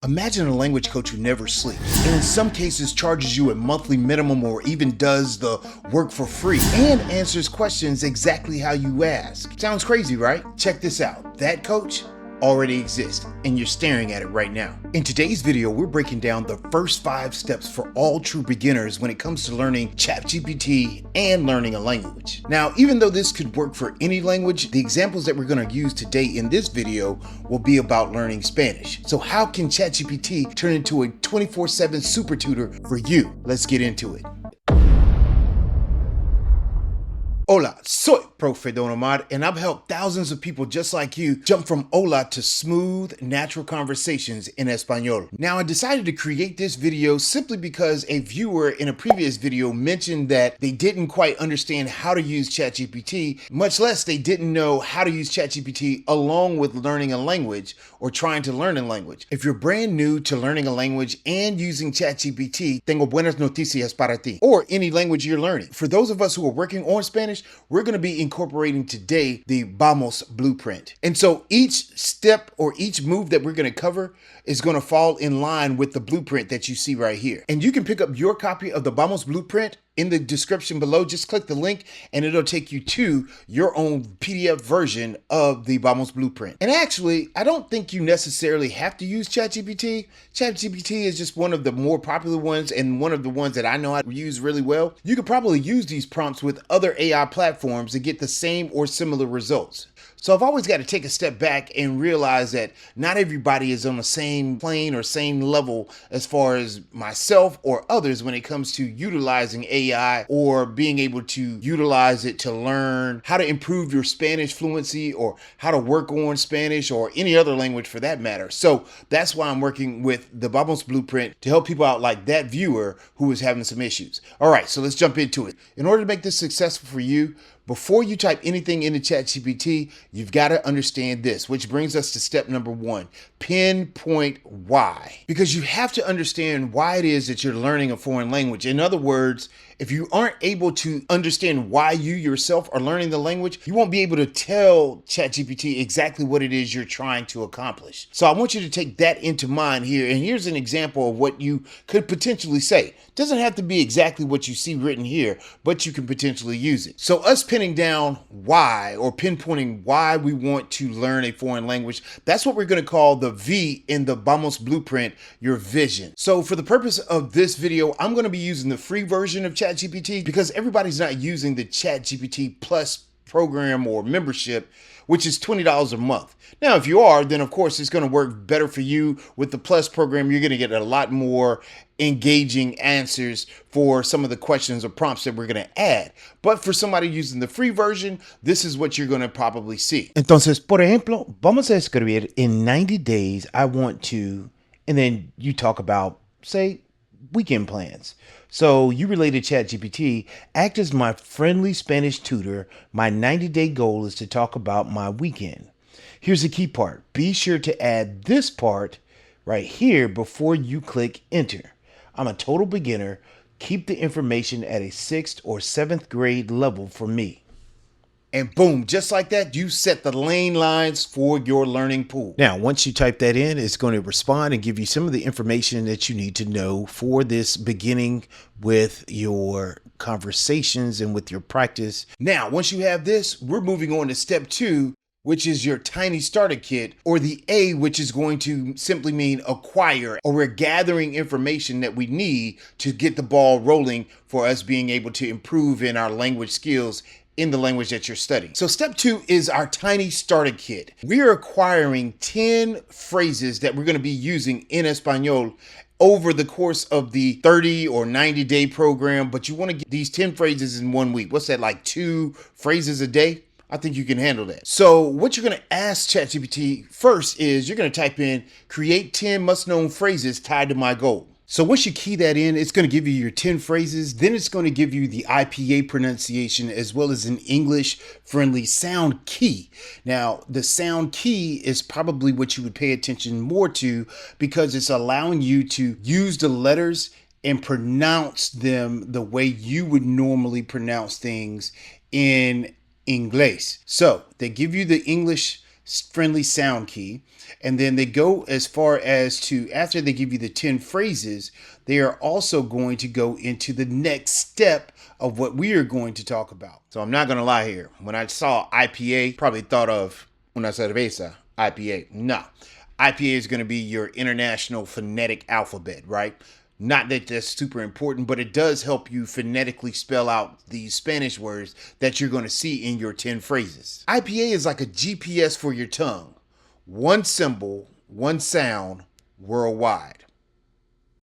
Imagine a language coach who never sleeps, and in some cases charges you a monthly minimum or even does the work for free, and answers questions exactly how you ask. Sounds crazy, right? Check this out. That coach already exists, and you're staring at it right now. In today's video, we're breaking down the first 5 steps for all true beginners when it comes to learning ChatGPT and learning a language. Now, even though this could work for any language, the examples that we're going to use today in this video will be about learning Spanish. So how can ChatGPT turn into a 24/7 super tutor for you? Let's get into it. Hola, soy Profe Don Omar, and I've helped thousands of people just like you jump from hola to smooth, natural conversations in Espanol. Now, I decided to create this video simply because a viewer in a previous video mentioned that they didn't quite understand how to use ChatGPT, much less they didn't know how to use ChatGPT along with learning a language or trying to learn a language. If you're brand new to learning a language and using ChatGPT, tengo buenas noticias para ti, or any language you're learning. For those of us who are working on Spanish, we're going to be incorporating today the Vamos blueprint. And so each step or each move that we're going to cover is going to fall in line with the blueprint that you see right here. And you can pick up your copy of the Vamos blueprint in the description below. Just click the link and it'll take you to your own PDF version of the Vamos blueprint. And actually, I don't think you necessarily have to use ChatGPT. ChatGPT is just one of the more popular ones and one of the ones that I know how to use really well. You could probably use these prompts with other AI platforms to get the same or similar results. So I've always got to take a step back and realize that not everybody is on the same plane or same level as far as myself or others when it comes to utilizing AI or being able to utilize it to learn how to improve your Spanish fluency or how to work on Spanish or any other language for that matter. So that's why I'm working with the Vamos Blueprint to help people out like that viewer who is having some issues. All right, so let's jump into it. In order to make this successful for you, before you type anything into ChatGPT, you've got to understand this, which brings us to step number 1, pinpoint why. Because you have to understand why it is that you're learning a foreign language. In other words, if you aren't able to understand why you yourself are learning the language, you won't be able to tell ChatGPT exactly what it is you're trying to accomplish. So I want you to take that into mind here. And here's an example of what you could potentially say. It doesn't have to be exactly what you see written here, but you can potentially use it. So us pinning down why or pinpointing why we want to learn a foreign language, that's what we're going to call the V in the Vamos blueprint, your vision. So for the purpose of this video, I'm going to be using the free version of ChatGPT because everybody's not using the ChatGPT Plus program or membership, which is $20 a month. Now, if you are, then of course it's going to work better for you. With the Plus program, you're going to get a lot more engaging answers for some of the questions or prompts that we're going to add. But for somebody using the free version, this is what you're going to probably see. Entonces, por ejemplo, vamos a escribir in 90 days, I want to, and then you talk about, say, weekend plans. So you relate to ChatGPT, act as my friendly Spanish tutor. My 90-day goal is to talk about my weekend. Here's the key part. Be sure to add this part right here before you click enter. I'm a total beginner. Keep the information at a 6th or 7th grade level for me. And boom, just like that, you set the lane lines for your learning pool. Now, once you type that in, it's going to respond and give you some of the information that you need to know for this beginning with your conversations and with your practice. Now, once you have this, we're moving on to step 2, which is your tiny starter kit, or the A, which is going to simply mean acquire, or we're gathering information that we need to get the ball rolling for us being able to improve in our language skills in the language that you're studying. So step 2 is our tiny starter kit. We are acquiring 10 phrases that we're going to be using in Espanol over the course of the 30 or 90-day program, but you want to get these 10 phrases in 1 week. What's that, like 2 phrases a day? I think you can handle that. So what you're going to ask ChatGPT first is you're going to type in, create 10 must-known phrases tied to my goal. So once you key that in, it's going to give you your 10 phrases. Then it's going to give you the IPA pronunciation as well as an English-friendly sound key. Now, the sound key is probably what you would pay attention more to because it's allowing you to use the letters and pronounce them the way you would normally pronounce things in Inglés. So they give you the English friendly sound key. And then they go as far as to, after they give you the 10 phrases, they are also going to go into the next step of what we are going to talk about. So I'm not going to lie here. When I saw IPA, probably thought of una cerveza, IPA. No. IPA is going to be your international phonetic alphabet, right? Not that that's super important, but it does help you phonetically spell out these Spanish words that you're going to see in your 10 phrases. IPA is like a GPS for your tongue. One symbol, one sound, worldwide.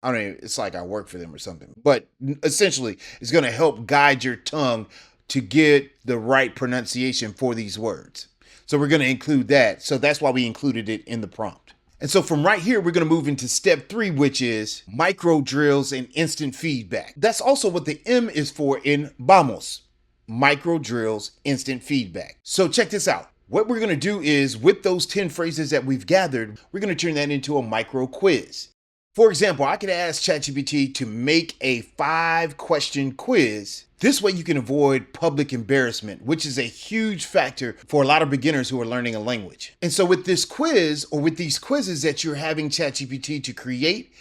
I don't know, it's like I work for them or something. But essentially, it's going to help guide your tongue to get the right pronunciation for these words. So we're going to include that. So that's why we included it in the prompt. And so from right here, we're going to move into step 3, which is micro drills and instant feedback. That's also what the M is for in vamos. Micro drills, instant feedback. So check this out. What we're going to do is, with those 10 phrases that we've gathered, we're going to turn that into a micro quiz. For example, I could ask ChatGPT to make a 5-question quiz. This way you can avoid public embarrassment, which is a huge factor for a lot of beginners who are learning a language. And so with this quiz, or with these quizzes that you're having ChatGPT to create,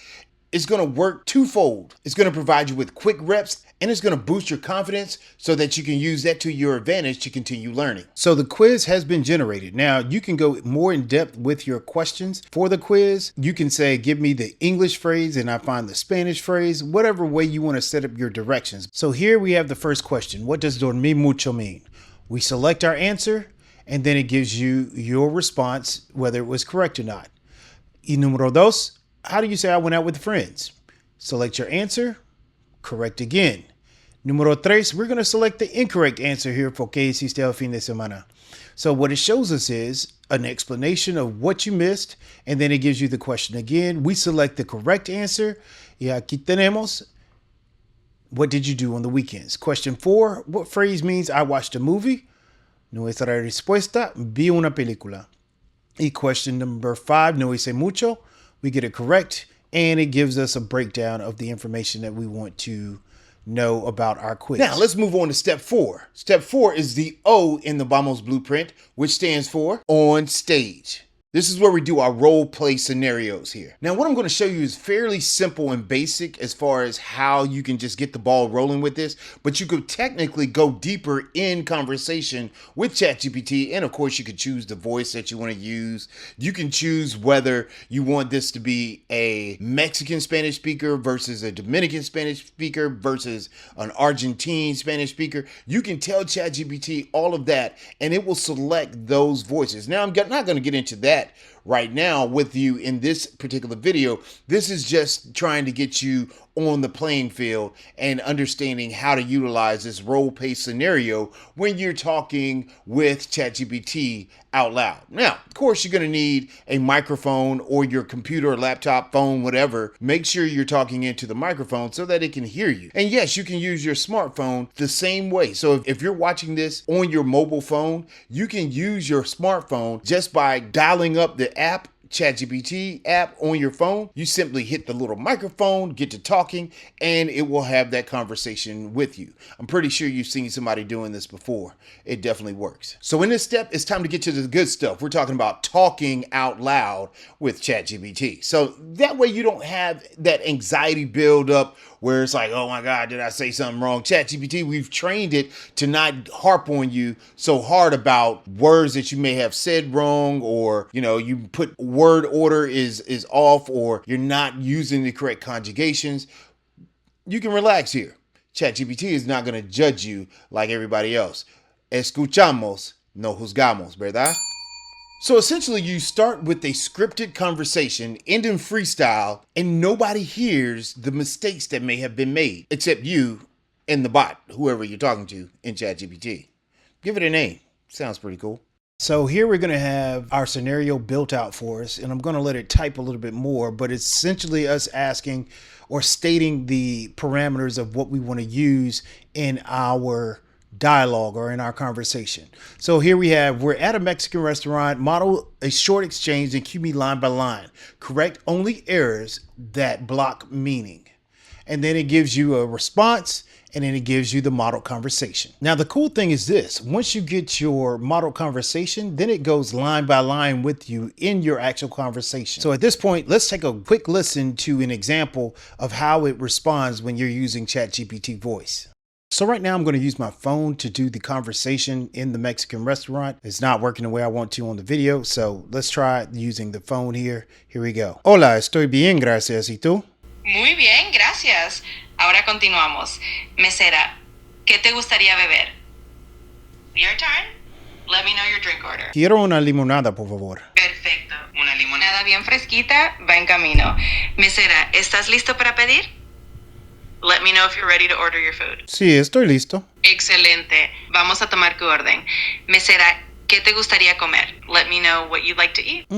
it's going to work twofold. It's going to provide you with quick reps, and it's going to boost your confidence so that you can use that to your advantage to continue learning. So the quiz has been generated. Now you can go more in depth with your questions for the quiz. You can say, give me the English phrase and I find the Spanish phrase, whatever way you want to set up your directions. So here we have the first question. What does dormir mucho mean? We select our answer, and then it gives you your response, whether it was correct or not. Y número dos, how do you say I went out with friends? Select your answer, correct again. Número tres, we're going to select the incorrect answer here for que hiciste el fin de semana. So what it shows us is an explanation of what you missed, and then it gives you the question again. We select the correct answer. Y aquí tenemos, what did you do on the weekends? Question 4, what phrase means I watched a movie? Nuestra respuesta, vi una película. Y question number 5, no hice mucho. We get it correct, and it gives us a breakdown of the information that we want to know about our quiz. Now, let's move on to step 4. Step 4 is the O in the Vamos blueprint, which stands for on stage. This is where we do our role play scenarios here. Now, what I'm going to show you is fairly simple and basic as far as how you can just get the ball rolling with this, but you could technically go deeper in conversation with ChatGPT. And of course, you could choose the voice that you want to use. You can choose whether you want this to be a Mexican Spanish speaker versus a Dominican Spanish speaker versus an Argentine Spanish speaker. You can tell ChatGPT all of that, and it will select those voices. Now, I'm not going to get into that right now with you in this particular video. This is just trying to get you on the playing field and understanding how to utilize this role play scenario when you're talking with ChatGPT out loud. Now, of course, you're going to need a microphone or your computer or laptop, phone, whatever. Make sure you're talking into the microphone so that it can hear you. And yes, you can use your smartphone the same way. So if you're watching this on your mobile phone, you can use your smartphone just by dialing up the app, ChatGPT app on your phone. You simply hit the little microphone, get to talking, and it will have that conversation with you. I'm pretty sure you've seen somebody doing this before. It definitely works. So in this step, it's time to get to the good stuff. We're talking about talking out loud with ChatGPT. So that way you don't have that anxiety build up where it's like, oh my God, did I say something wrong? ChatGPT, we've trained it to not harp on you so hard about words that you may have said wrong, or, you put word order is off, or you're not using the correct conjugations. You can relax here. ChatGPT is not going to judge you like everybody else. Escuchamos, no juzgamos, ¿verdad? So essentially, you start with a scripted conversation, end in freestyle, and nobody hears the mistakes that may have been made, except you and the bot, whoever you're talking to in ChatGPT. Give it a name. Sounds pretty cool. So here we're going to have our scenario built out for us, and I'm going to let it type a little bit more, but it's essentially us asking or stating the parameters of what we want to use in our dialogue or in our conversation. So here we're at a Mexican restaurant, model a short exchange and cue me line by line. Correct only errors that block meaning. And then it gives you a response, and then it gives you the model conversation. Now, the cool thing is this: once you get your model conversation, then it goes line by line with you in your actual conversation. So at this point, let's take a quick listen to an example of how it responds when you're using ChatGPT voice. So right now I'm going to use my phone to do the conversation in the Mexican restaurant. It's not working the way I want to on the video, so let's try using the phone here. Here we go. Hola, estoy bien, gracias. ¿Y tú? Muy bien, gracias. Ahora continuamos. Mesera, ¿qué te gustaría beber? Your turn. Let me know your drink order. Quiero una limonada, por favor. Perfecto. Una limonada bien fresquita va en camino. Mesera, ¿estás listo para pedir? Let me know if you're ready to order your food. Sí, estoy listo. Excelente. Vamos a tomar tu orden. Mesera, ¿qué te gustaría comer? Let me know what you'd like to eat.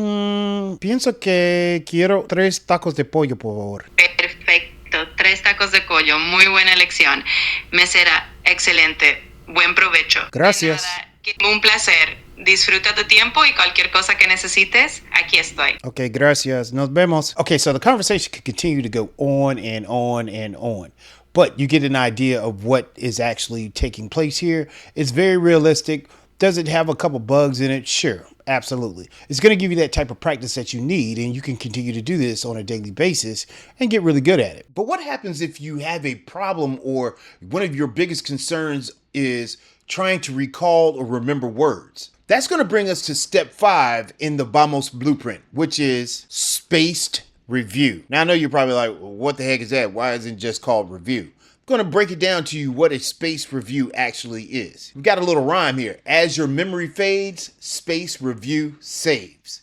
Pienso que quiero 3 tacos de pollo, por favor. Perfecto. 3 tacos de pollo. Muy buena elección. Mesera, excelente. Buen provecho. Gracias. De nada, un placer. Disfruta tu tiempo y cualquier cosa que necesites, aquí estoy. Okay, gracias. Nos vemos. Okay, so the conversation could continue to go on and on and on, but you get an idea of what is actually taking place here. It's very realistic. Does it have a couple bugs in it? Sure, absolutely. It's going to give you that type of practice that you need, and you can continue to do this on a daily basis and get really good at it. But what happens if you have a problem, or one of your biggest concerns is trying to recall or remember words? That's going to bring us to step 5 in the Vamos blueprint, which is spaced review. Now, I know you're probably like, well, what the heck is that? Why isn't it just called review? I'm going to break it down to you what a spaced review actually is. We've got a little rhyme here. As your memory fades, spaced review saves.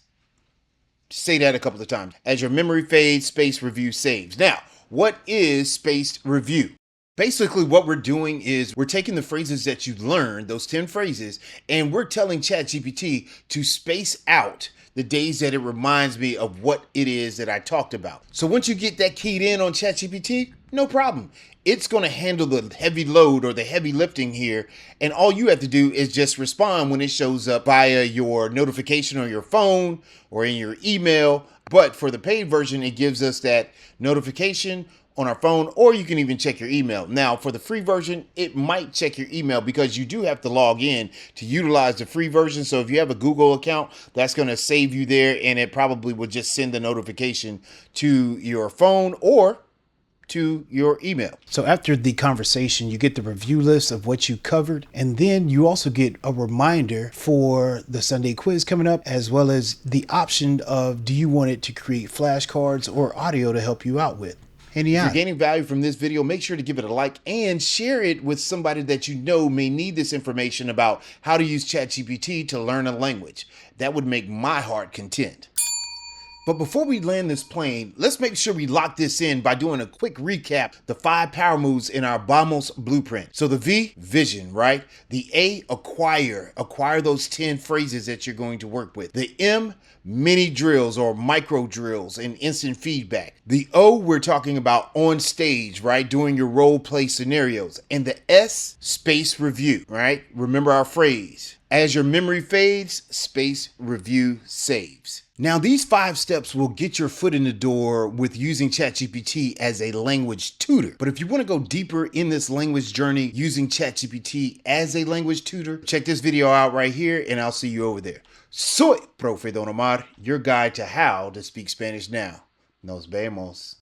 Say that a couple of times. As your memory fades, spaced review saves. Now, what is spaced review? Basically, what we're doing is we're taking the phrases that you learned, those 10 phrases, and we're telling ChatGPT to space out the days that it reminds me of what it is that I talked about. So once you get that keyed in on ChatGPT, no problem. It's going to handle the heavy load or the heavy lifting here, and all you have to do is just respond when it shows up via your notification on your phone or in your email. But for the paid version, it gives us that notification on our phone, or you can even check your email. Now, for the free version, it might check your email because you do have to log in to utilize the free version. So if you have a Google account, that's going to save you there, and it probably will just send the notification to your phone or to your email. So after the conversation, you get the review list of what you covered, and then you also get a reminder for the Sunday quiz coming up, as well as the option of, do you want it to create flashcards or audio to help you out with? If you're gaining value from this video, make sure to give it a like and share it with somebody that you know may need this information about how to use ChatGPT to learn a language. That would make my heart content. But before we land this plane, let's make sure we lock this in by doing a quick recap, the 5 power moves in our Vamos blueprint. So the V, vision, right? The A, acquire those 10 phrases that you're going to work with. The M, mini drills or micro drills and instant feedback. The O, we're talking about on stage, right? Doing your role play scenarios. And the S, space review, right? Remember our phrase. As your memory fades, space review saves. Now, these 5 steps will get your foot in the door with using ChatGPT as a language tutor. But if you want to go deeper in this language journey using ChatGPT as a language tutor, check this video out right here, and I'll see you over there. Soy Profe Don Omar, your guide to how to speak Spanish now. Nos vemos.